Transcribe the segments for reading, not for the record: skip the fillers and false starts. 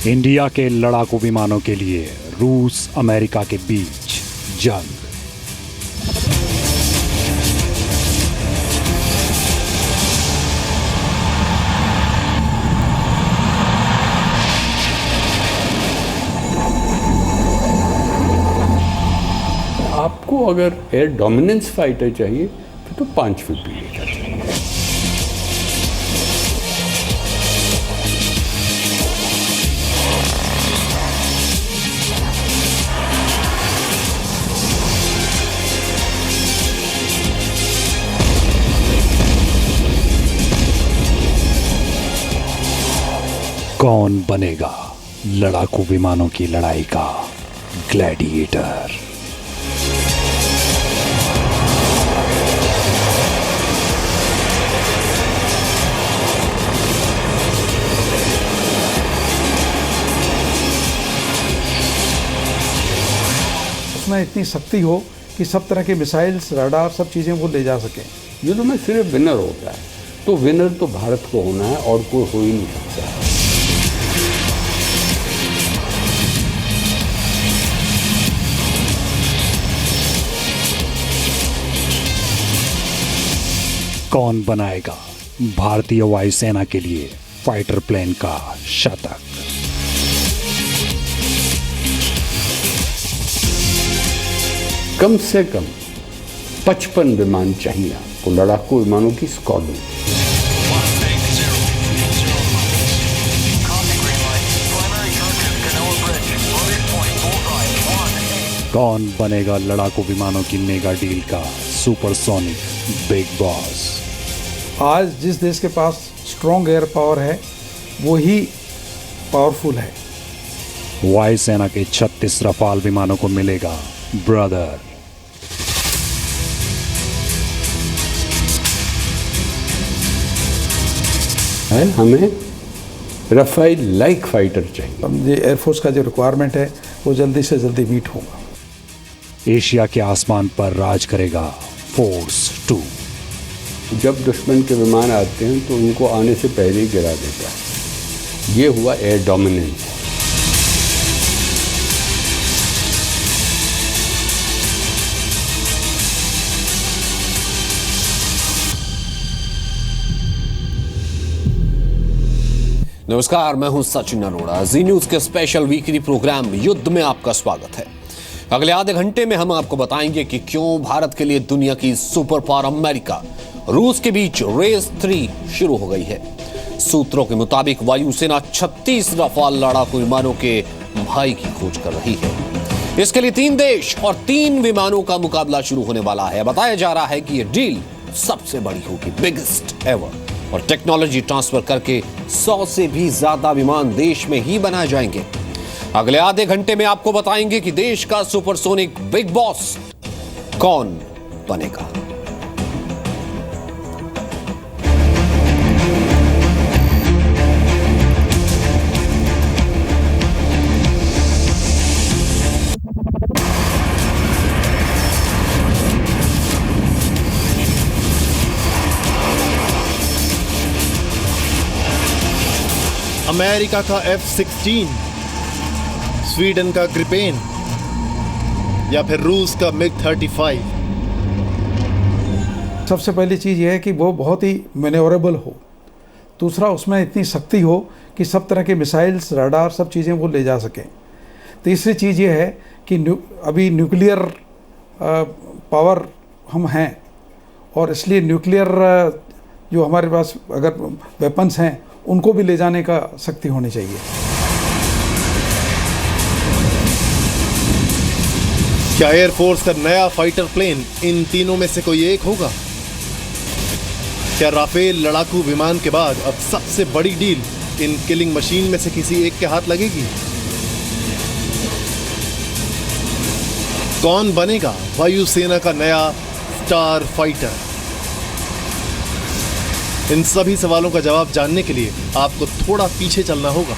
India के लड़ाकू विमानों के लिए रूस अमेरिका के बीच जंग। आपको अगर एयर डोमिनेंस फाइटर चाहिए फिर तो 5 फीट भी लेकर चाहिए। कौन बनेगा लड़ाकू विमानों की लड़ाई का ग्लैडिएटर? उसमें इतनी शक्ति हो कि सब तरह के मिसाइल्स, रडार, सब चीज़ें वो ले जा सकें। युद्ध में सिर्फ विनर होता है, तो विनर तो भारत को होना है और कोई हो ही नहीं सकता। कौन बनाएगा भारतीय वायुसेना के लिए फाइटर प्लेन का शतक? कम से कम 55 विमान चाहिए आपको, लड़ाकू विमानों की स्क्वाड्रन। कौन बनेगा लड़ाकू विमानों की मेगा डील का सुपरसोनिक बिग बॉस? आज जिस देश के पास स्ट्रॉन्ग एयर पावर है वो ही पावरफुल है। वायुसेना के 36 रफाल विमानों को मिलेगा ब्रदर। हमें रफाइल लाइक फाइटर चाहिए। ये एयरफोर्स का जो रिक्वायरमेंट है वो जल्दी से जल्दी मीट होगा। एशिया के आसमान पर राज करेगा फोर्स 2। जब दुश्मन के विमान आते हैं तो उनको आने से पहले ही गिरा देता है। ये हुआ एयर डोमिनेंस। नमस्कार, मैं हूं सचिन अरोड़ा। जी न्यूज के स्पेशल वीकली प्रोग्राम युद्ध में आपका स्वागत है। अगले आधे घंटे में हम आपको बताएंगे कि क्यों भारत के लिए दुनिया की सुपर पावर अमेरिका रूस के बीच रेस 3 शुरू हो गई है। सूत्रों के मुताबिक वायुसेना 36 रफाल लड़ाकू विमानों के भाई की खोज कर रही है। इसके लिए 3 देश और 3 विमानों का मुकाबला शुरू होने वाला है। बताया जा रहा है कि यह डील सबसे बड़ी होगी, बिगेस्ट एवर, और टेक्नोलॉजी ट्रांसफर करके 100 से भी ज्यादा विमान देश में ही बनाए जाएंगे। अगले आधे घंटे में आपको बताएंगे कि देश का सुपरसोनिक बिग बॉस कौन बनेगा। अमेरिका का F-16, स्वीडन का ग्रिपेन या फिर रूस का MiG-35। सबसे पहली चीज़ ये है कि वो बहुत ही मैनेवरेबल हो। दूसरा, उसमें इतनी शक्ति हो कि सब तरह के मिसाइल्स, रडार, सब चीज़ें वो ले जा सकें। तीसरी चीज़ ये है कि अभी न्यूक्लियर पावर हम हैं, और इसलिए न्यूक्लियर जो हमारे पास अगर वेपन्स हैं उनको भी ले जाने का शक्ति होनी चाहिए। क्या एयरफोर्स का नया फाइटर प्लेन इन तीनों में से कोई एक होगा? क्या राफेल लड़ाकू विमान के बाद अब सबसे बड़ी डील इन किलिंग मशीन में से किसी एक के हाथ लगेगी? कौन बनेगा वायुसेना का नया स्टार फाइटर? इन सभी सवालों का जवाब जानने के लिए आपको थोड़ा पीछे चलना होगा।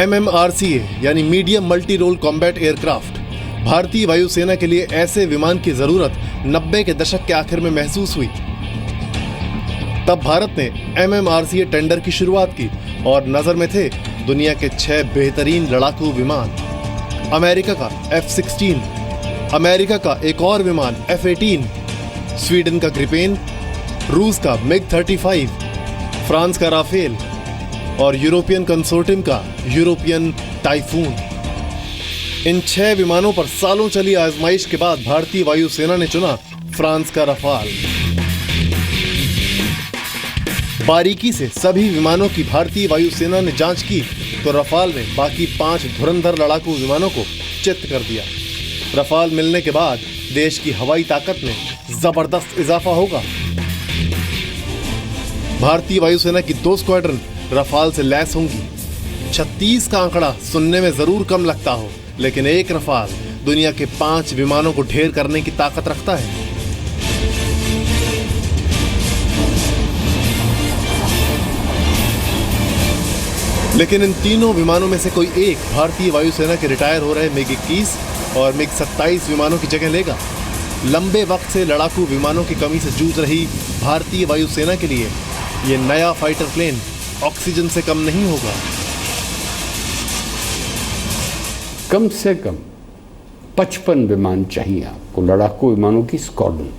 MMRCA यानी medium multi role combat aircraft भारतीय वायुसेना के लिए ऐसे विमान की जरूरत 90 के दशक के आखिर में महसूस हुई। तब भारत ने MMRCA टेंडर की शुरुआत की और नजर में थे दुनिया के 6 बेहतरीन लड़ाकू विमान। अमेरिका का F-16, अमेरिका का एक और विमान F-18, स्वीडन का ग्रिपेन, रूस का MiG-35, फ्रांस का राफेल और यूरोपियन कंसोर्टियम का यूरोपियन टाइफून। इन 6 विमानों पर सालों चली आजमाइश के बाद भारतीय वायुसेना ने चुना फ्रांस का रफाल। बारीकी से सभी विमानों की भारतीय वायुसेना ने जांच की तो रफाल में बाकी 5 धुरंधर लड़ाकू विमानों को चित्त कर दिया। रफाल मिलने के बाद देश की हवाई ताकत में जबरदस्त इजाफा होगा। भारतीय वायुसेना की 2 स्क्वाड्रन रफाल से लैस होंगी। 36 का आंकड़ा सुनने में जरूर कम लगता हो, लेकिन एक रफाल दुनिया के 5 विमानों को ढेर करने की ताकत रखता है। लेकिन इन तीनों विमानों में से कोई एक भारतीय वायुसेना के रिटायर हो रहे MiG-21 और MiG-27 विमानों की जगह लेगा। लंबे वक्त से लड़ाकू विमानों की कमी से जूझ रही भारतीय वायुसेना के लिए ये नया फाइटर प्लेन ऑक्सीजन से कम नहीं होगा। कम से कम 55 विमान चाहिए आपको, लड़ाकू विमानों की स्क्वाड्रन।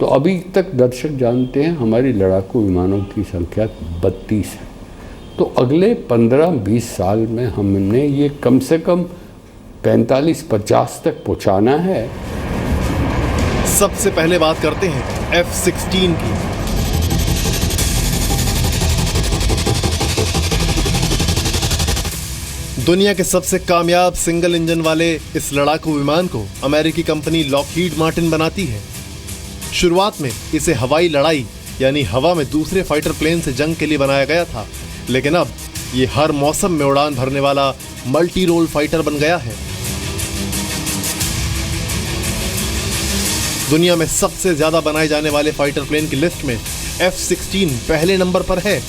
तो अभी तक दर्शक जानते हैं हमारी लड़ाकू विमानों की संख्या 32 है। तो अगले 15-20 साल में हमने ये कम से कम 45-50 तक पहुंचाना है। सबसे पहले बात करते हैं F-16 की। दुनिया के सबसे कामयाब सिंगल इंजन वाले इस लड़ाकू विमान को अमेरिकी कंपनी लॉकहीड मार्टिन बनाती है। शुरुआत में इसे हवाई लड़ाई यानी हवा में दूसरे फाइटर प्लेन से जंग के लिए बनाया गया था, लेकिन अब ये हर मौसम में उड़ान भरने वाला मल्टी रोल फाइटर बन गया है। दुनिया में सबसे ज्यादा बनाए जाने वाले फाइटर प्लेन की लिस्ट में F-16 पहले नंबर पर है।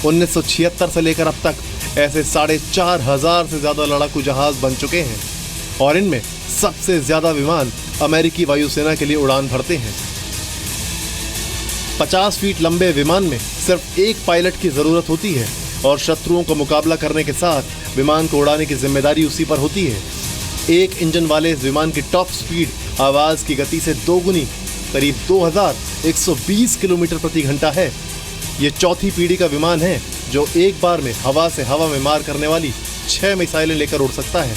1976 से लेकर अब तक ऐसे 4,500 से ज्यादा लड़ाकू जहाज बन चुके हैं और इनमें सबसे ज्यादा विमान अमेरिकी वायुसेना के लिए उड़ान भरते हैं। 50 फीट लंबे विमान में सिर्फ एक पायलट की जरूरत होती है और शत्रुओं का मुकाबला करने के साथ विमान को उड़ाने की जिम्मेदारी उसी पर होती है। एक इंजन वाले इस विमान की टॉप स्पीड आवाज की गति से दोगुनी, करीब 2120 किलोमीटर प्रति घंटा है। ये चौथी पीढ़ी का विमान है जो एक बार में हवा से हवा में मार करने वाली 6 मिसाइलें लेकर उड़ सकता है।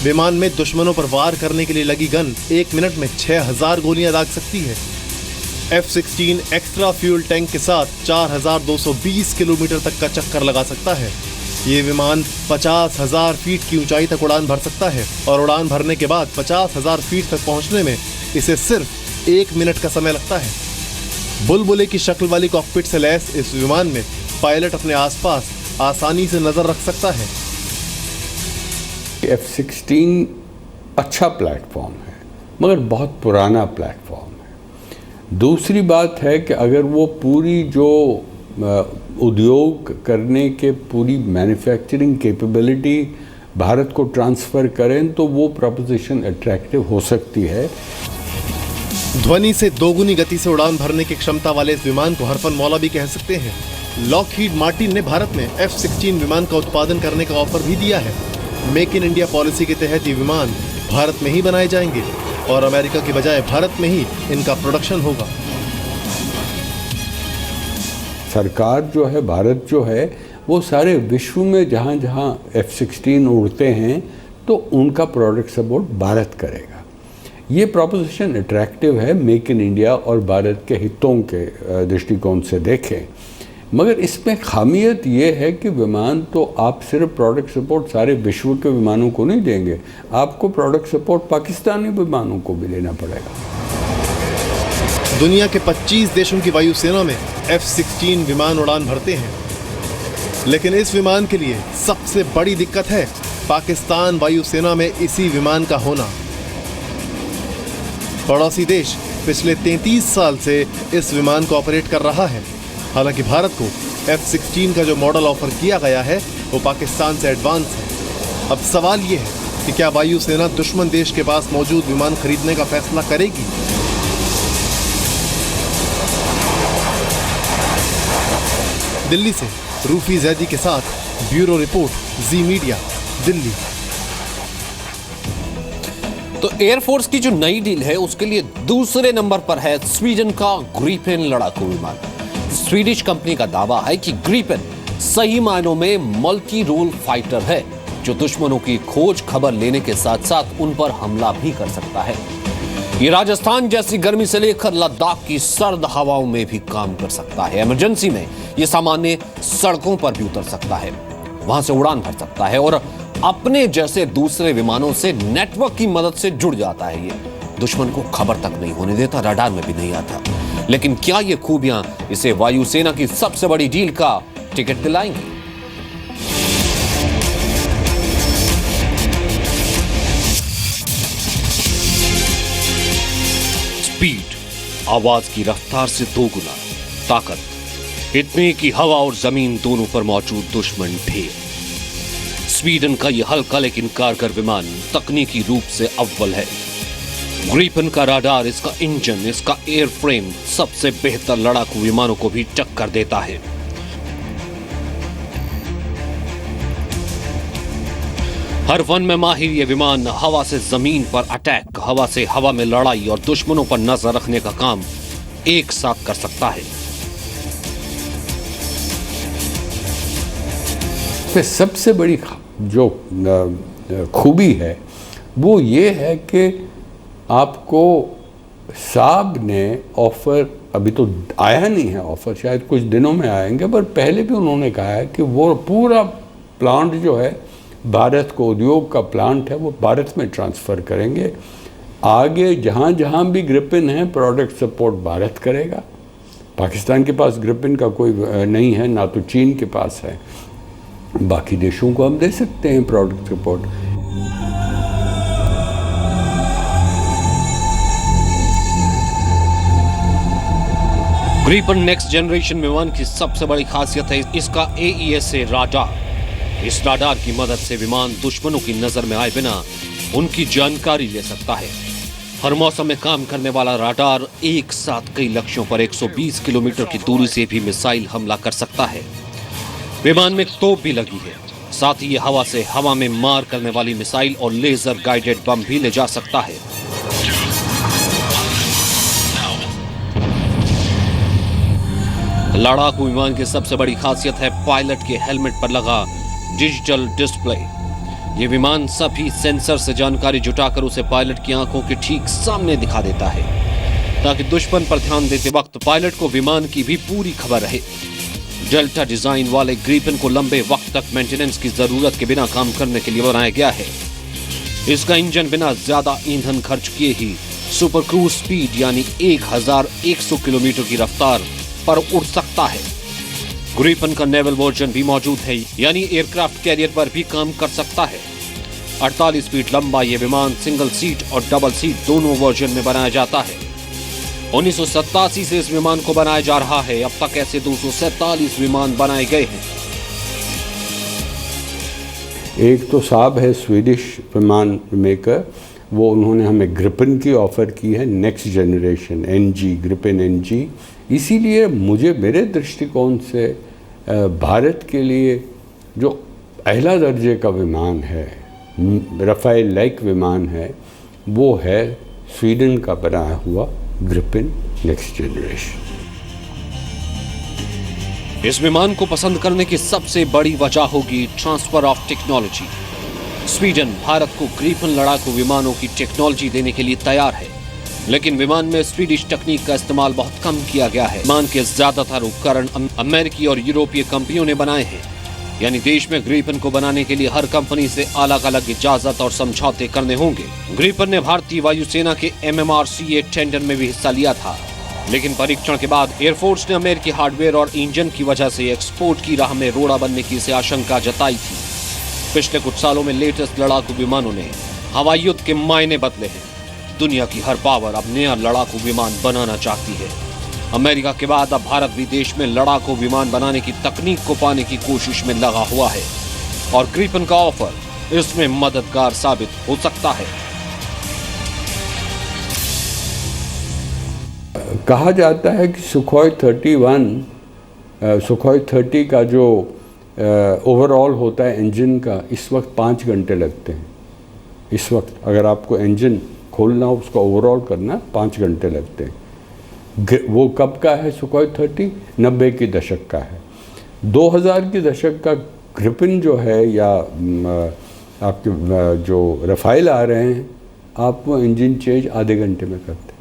विमान में दुश्मनों पर वार करने के लिए लगी गन 1 मिनट में 6000 गोलियां दाग सकती है। F-16 एक्स्ट्रा फ्यूल टैंक के साथ 4220 किलोमीटर तक का चक्कर लगा सकता है। ये विमान 50,000 फीट की ऊंचाई तक उड़ान भर सकता है और उड़ान भरने के बाद 50,000 फीट तक पहुंचने में इसे सिर्फ 1 मिनट का समय लगता है। बुलबुले की शक्ल वाली कॉकपिट से लैस इस विमान में पायलट अपने आसपास आसानी से नजर रख सकता है। F-16 अच्छा प्लेटफॉर्म है मगर बहुत पुराना प्लेटफॉर्म है। दूसरी बात है कि अगर वो पूरी जो उद्योग करने के पूरी मैन्युफैक्चरिंग कैपेबिलिटी भारत को ट्रांसफ़र करें तो वो प्रपोजिशन अट्रैक्टिव हो सकती है। ध्वनि से दोगुनी गति से उड़ान भरने की क्षमता वाले इस विमान को हरफन मौला भी कह सकते हैं। लॉकहीड मार्टिन ने भारत में F-16 विमान का उत्पादन करने का ऑफर भी दिया है। मेक इन इंडिया पॉलिसी के तहत ये विमान भारत में ही बनाए जाएंगे और अमेरिका की बजाय भारत में ही इनका प्रोडक्शन होगा। सरकार जो है, भारत जो है, वो सारे विश्व में जहाँ जहाँ F-16 उड़ते हैं तो उनका प्रोडक्ट सपोर्ट भारत करेगा। ये प्रोपोजिशन अट्रैक्टिव है मेक इन इंडिया और भारत के हितों के दृष्टिकोण से देखें। मगर इसमें खामियत ये है कि विमान तो आप सिर्फ प्रोडक्ट सपोर्ट सारे विश्व के विमानों को नहीं देंगे, आपको प्रोडक्ट सपोर्ट पाकिस्तानी विमानों को भी लेना पड़ेगा। दुनिया के 25 देशों की वायुसेना में F-16 विमान उड़ान भरते हैं, लेकिन इस विमान के लिए सबसे बड़ी दिक्कत है पाकिस्तान वायुसेना में इसी विमान का होना। पड़ोसी देश पिछले 33 साल से इस विमान को ऑपरेट कर रहा है। हालांकि भारत को F-16 का जो मॉडल ऑफर किया गया है वो पाकिस्तान से एडवांस है। अब सवाल ये है कि क्या वायुसेना दुश्मन देश के पास मौजूद विमान खरीदने का फैसला करेगी? दिल्ली से रूफी जैदी के साथ ब्यूरो रिपोर्ट, जी मीडिया, दिल्ली। तो एयरफोर्स की जो नई डील है उसके लिए दूसरे नंबर पर है स्वीडन का ग्रिपेन लड़ाकू विमान। स्वीडिश कंपनी का दावा है कि ग्रिपेन सही मायनों में मल्टी रोल फाइटर है, जो दुश्मनों की खोज खबर लेने के साथ साथ उन पर हमला भी कर सकता है। ये राजस्थान जैसी गर्मी से लेकर लद्दाख की सर्द हवाओं में भी काम कर सकता है। इमरजेंसी में ये सामान्य सड़कों पर भी उतर सकता है, वहां से उड़ान भर सकता है और अपने जैसे दूसरे विमानों से नेटवर्क की मदद से जुड़ जाता है। ये दुश्मन को खबर तक नहीं होने देता, रडार में भी नहीं आता। लेकिन क्या ये खूबियां इसे वायुसेना की सबसे बड़ी डील का टिकट दिलाएंगी? स्पीड, आवाज की रफ्तार से 2 गुना, ताकत इतनी कि हवा और जमीन दोनों पर मौजूद दुश्मन ढेर। स्वीडन का यह हल्का लेकिन कारगर विमान तकनीकी रूप से अव्वल है। ग्रिपेन का राडार, इसका इंजन, इसका एयरफ्रेम सबसे बेहतर लड़ाकू विमानों को भी टक्कर देता है। हर वन में माहिर ये विमान हवा से जमीन पर अटैक, हवा से हवा में लड़ाई और दुश्मनों पर नजर रखने का काम एक साथ कर सकता है। सबसे बड़ी जो खूबी है वो ये है कि आपको साब ने ऑफर, अभी तो आया नहीं है ऑफर, शायद कुछ दिनों में आएंगे, पर पहले भी उन्होंने कहा है कि वो पूरा प्लांट जो है भारत को, उद्योग का प्लांट है, वो भारत में ट्रांसफ़र करेंगे। आगे जहाँ जहाँ भी ग्रिपेन है प्रोडक्ट सपोर्ट भारत करेगा। पाकिस्तान के पास ग्रिपेन का कोई नहीं है, ना तो चीन के पास है। बाकी देशों को हम दे सकते हैं product support. Gripen next generation विमान की सबसे बड़ी खासियत है इसका AESA राडार। इस राडार की मदद से विमान दुश्मनों की नजर में आए बिना उनकी जानकारी ले सकता है। हर मौसम में काम करने वाला राडार एक साथ कई लक्ष्यों पर 120 किलोमीटर की दूरी से भी मिसाइल हमला कर सकता है। विमान में तोप भी लगी है, साथ ही ये हवा से हवा में मार करने वाली मिसाइल और लेजर गाइडेड बम भी ले जा सकता है। लड़ाकू विमान की सबसे बड़ी खासियत है पायलट के हेलमेट पर लगा डिजिटल डिस्प्ले। ये विमान सभी सेंसर से जानकारी जुटाकर उसे पायलट की आंखों के ठीक सामने दिखा देता है, ताकि दुश्मन पर ध्यान देते वक्त पायलट को विमान की भी पूरी खबर रहे। डेल्टा डिजाइन वाले ग्रिपेन को लंबे वक्त तक मेंटेनेंस की जरूरत के बिना काम करने के लिए बनाया गया है। इसका इंजन बिना ज्यादा ईंधन खर्च किए ही सुपर क्रूज स्पीड यानी 1100 किलोमीटर की रफ्तार पर उड़ सकता है। ग्रिपेन का नेवल वर्जन भी मौजूद है, यानी एयरक्राफ्ट कैरियर पर भी काम कर सकता है। 48 फीट लंबा यह विमान सिंगल सीट और डबल सीट दोनों वर्जन में बनाया जाता है। 1987 से इस विमान को बनाया जा रहा है। अब तक ऐसे 247 विमान बनाए गए हैं। एक तो साब है स्वीडिश विमान मेकर, वो उन्होंने हमें ग्रिपेन की ऑफ़र की है next generation NG, Gripen NG। इसीलिए मुझे मेरे दृष्टिकोण से भारत के लिए जो अहला दर्जे का विमान है, राफेल लाइक विमान है, वो है स्वीडन का बनाया हुआ ग्रिपेन नेक्स्ट जनरेशन। इस विमान को पसंद करने की सबसे बड़ी वजह होगी transfer of technology. Sweden Bharat को ग्रिपेन लड़ाकू विमानों की टेक्नोलॉजी देने के लिए तैयार है, लेकिन विमान में स्वीडिश तकनीक का इस्तेमाल बहुत कम किया गया है। विमान के ज्यादातर उपकरण अमेरिकी और यूरोपीय कंपनियों ने बनाए हैं, यानी देश में ग्रिपेन को बनाने के लिए हर कंपनी से अलग अलग इजाजत और समझौते करने होंगे। ग्रिपेन ने भारतीय वायुसेना के MMRCA टेंडर में भी हिस्सा लिया था, लेकिन परीक्षण के बाद एयरफोर्स ने अमेरिकी हार्डवेयर और इंजन की वजह से एक्सपोर्ट की राह में रोड़ा बनने की से आशंका जताई थी। पिछले कुछ सालों में लेटेस्ट लड़ाकू विमानों ने हवाई युद्ध के मायने बदले हैं। दुनिया की हर पावर अब नया लड़ाकू विमान बनाना चाहती है। अमेरिका के बाद अब भारत भी देश में लड़ाकू विमान बनाने की तकनीक को पाने की कोशिश में लगा हुआ है, और ग्रिपेन का ऑफर इसमें मददगार साबित हो सकता है। कहा जाता है कि सुखोई 31 सुखोई 30 का जो ओवरऑल होता है इंजन का, इस वक्त 5 घंटे लगते हैं। इस वक्त अगर आपको इंजन खोलना हो, उसका ओवरऑल करना, 5 घंटे लगते हैं। वो कब का है सुखोई 30? 90 के दशक का है। 2000 के दशक का ग्रिपिन जो है या आपके जो रफ़ाइल आ रहे हैं, आप वो इंजन चेंज आधे घंटे में करते हैं।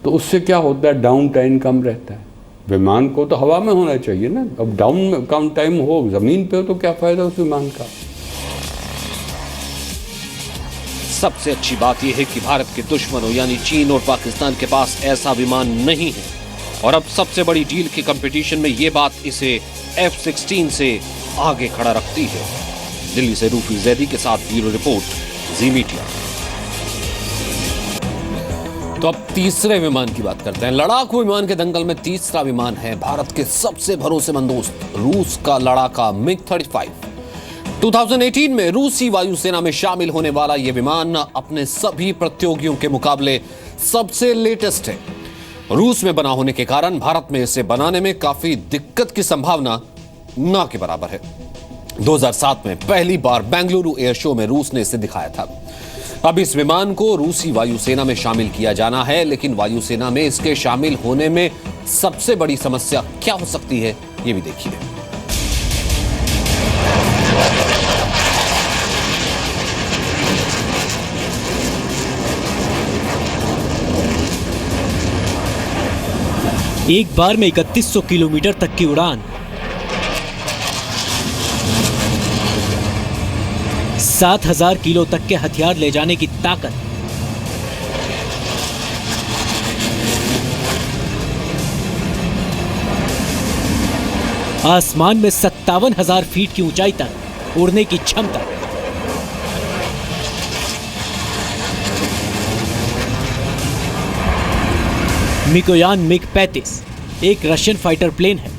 तो उससे क्या होता है, डाउन टाइम कम रहता है। विमान को तो हवा में होना चाहिए ना, अब डाउन कम टाइम हो ज़मीन पे हो तो क्या फ़ायदा उस विमान का। सबसे अच्छी बात यह है कि भारत के दुश्मनों यानी चीन और पाकिस्तान के पास ऐसा विमान नहीं है, और अब सबसे बड़ी डील के कंपटीशन में यह बात इसे F-16 से आगे खड़ा रखती है। दिल्ली से रूफी जैदी के साथ ब्यूरो रिपोर्ट, जी मीडिया। तो अब तीसरे विमान की बात करते हैं। लड़ाकू विमान के दंगल में तीसरा विमान है भारत के सबसे भरोसेमंद दोस्त रूस का लड़ाका MiG-35। 2018 में रूसी वायुसेना में शामिल होने वाला यह विमान अपने सभी प्रतियोगियों के मुकाबले सबसे लेटेस्ट है। रूस में बना होने के कारण भारत में इसे बनाने में काफी दिक्कत की संभावना ना के बराबर है। 2007 में पहली बार बेंगलुरु एयर शो में रूस ने इसे दिखाया था। अब इस विमान को रूसी वायुसेना में शामिल किया जाना है, लेकिन वायुसेना में इसके शामिल होने में सबसे बड़ी समस्या क्या हो सकती है, ये भी देखिए। एक बार में 3100 किलोमीटर तक की उड़ान, 7000 किलो तक के हथियार ले जाने की ताकत, आसमान में 57,000 फीट की ऊंचाई तक उड़ने की क्षमता। मिकोयान MiG-35 एक रशियन फाइटर प्लेन है,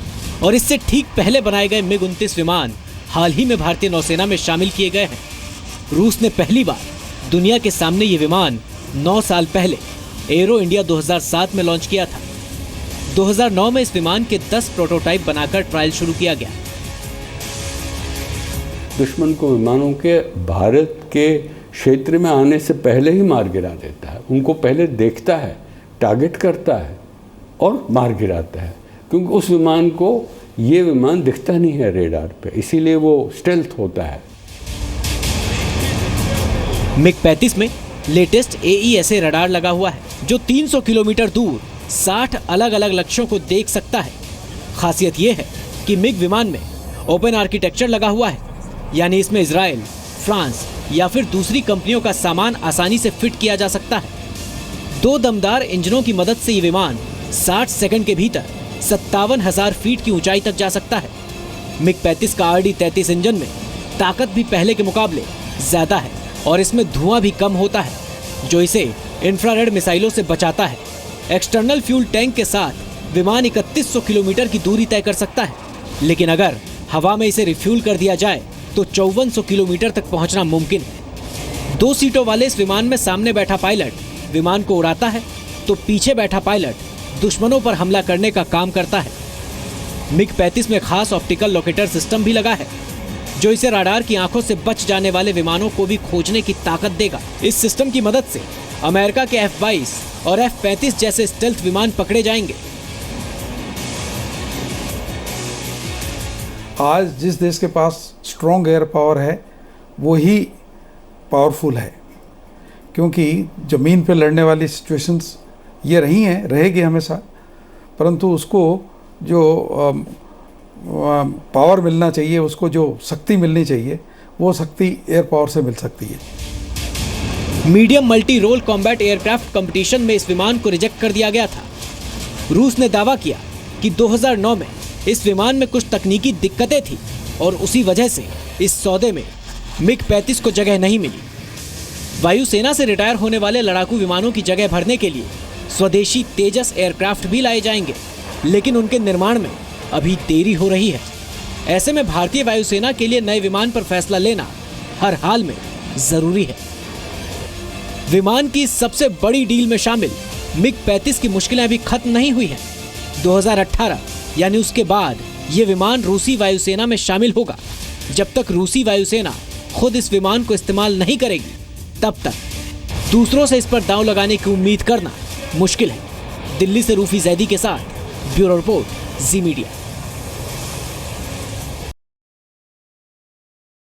और इससे ठीक पहले बनाए गए MiG-29 विमान हाल ही में भारतीय नौसेना में शामिल किए गए हैं। रूस ने पहली बार दुनिया के सामने ये विमान 9 साल पहले एरो इंडिया 2007 में लॉन्च किया था। 2009 में इस विमान के 10 प्रोटोटाइप बनाकर ट्रायल शुरू किया गया। दुश्मन को विमानों के भारत के क्षेत्र में आने से पहले ही मार गिरा देता है। उनको पहले देखता है, टारगेट करता है और मार गिराता है, क्योंकि उस विमान को ये विमान दिखता नहीं है रेडार पे, इसीलिए वो स्टेल्थ होता है। MiG-35 में लेटेस्ट AESA रडार लगा हुआ है, जो 300 किलोमीटर दूर 60 अलग अलग लक्ष्यों को देख सकता है। खासियत यह है कि MiG विमान में ओपन आर्किटेक्चर लगा हुआ है, यानी इसमें इजराइल, फ्रांस या फिर दूसरी कंपनियों का सामान आसानी से फिट किया जा सकता है। 2 दमदार इंजनों की मदद से ये विमान 60 सेकंड के भीतर 57,000 फीट की ऊंचाई तक जा सकता है। MiG-35 का RD-33 इंजन में ताकत भी पहले के मुकाबले ज्यादा है, और इसमें धुआं भी कम होता है, जो इसे इंफ्रारेड मिसाइलों से बचाता है। एक्सटर्नल फ्यूल टैंक के साथ विमान 3100 किलोमीटर की दूरी तय कर सकता है, लेकिन अगर हवा में इसे रिफ्यूल कर दिया जाए तो 5400 किलोमीटर तक पहुंचना मुमकिन है। 2 सीटों वाले इस विमान में सामने बैठा पायलट विमान को उड़ाता है, तो पीछे बैठा पायलट दुश्मनों पर हमला करने का काम करता है। MiG-35 में खास ऑप्टिकल लोकेटर सिस्टम भी लगा है, जो इसे राडार की आंखों से बच जाने वाले विमानों को भी खोजने की ताकत देगा। इस सिस्टम की मदद से अमेरिका के F-22 और F-35 जैसे स्टेल्थ विमान पकड़े जाएंगे। आज जिस देश के पास स्ट्रॉन्ग एयर पावर है वो ही पावरफुल है, क्योंकि ज़मीन पे लड़ने वाली सिचुएशंस ये रही हैं, रहेगी हमेशा, परंतु उसको जो पावर मिलना चाहिए, उसको जो शक्ति मिलनी चाहिए, वो शक्ति एयर पावर से मिल सकती है। Medium multi role combat aircraft competition में इस विमान को रिजेक्ट कर दिया गया था। रूस ने दावा किया कि 2009 में इस विमान में कुछ तकनीकी दिक्कतें थी, और उसी वजह से इस सौदे में MiG-35 को जगह नहीं मिली। वायुसेना से रिटायर होने वाले लड़ाकू विमानों की जगह भरने के लिए स्वदेशी तेजस एयरक्राफ्ट भी लाए जाएंगे, लेकिन उनके निर्माण में अभी देरी हो रही है। ऐसे में भारतीय वायुसेना के लिए नए विमान पर फैसला लेना हर हाल में जरूरी है। विमान की सबसे बड़ी डील में शामिल MiG-35 की मुश्किलें अभी खत्म नहीं हुई हैं। 2018 यानी उसके बाद ये विमान रूसी वायुसेना में शामिल होगा। जब तक रूसी वायुसेना खुद इस विमान को इस्तेमाल नहीं करेगी, तब तक दूसरों से इस पर दांव लगाने की उम्मीद करना मुश्किल है। दिल्ली से रूफी जैदी के साथ ब्यूरो रिपोर्ट, जी मीडिया।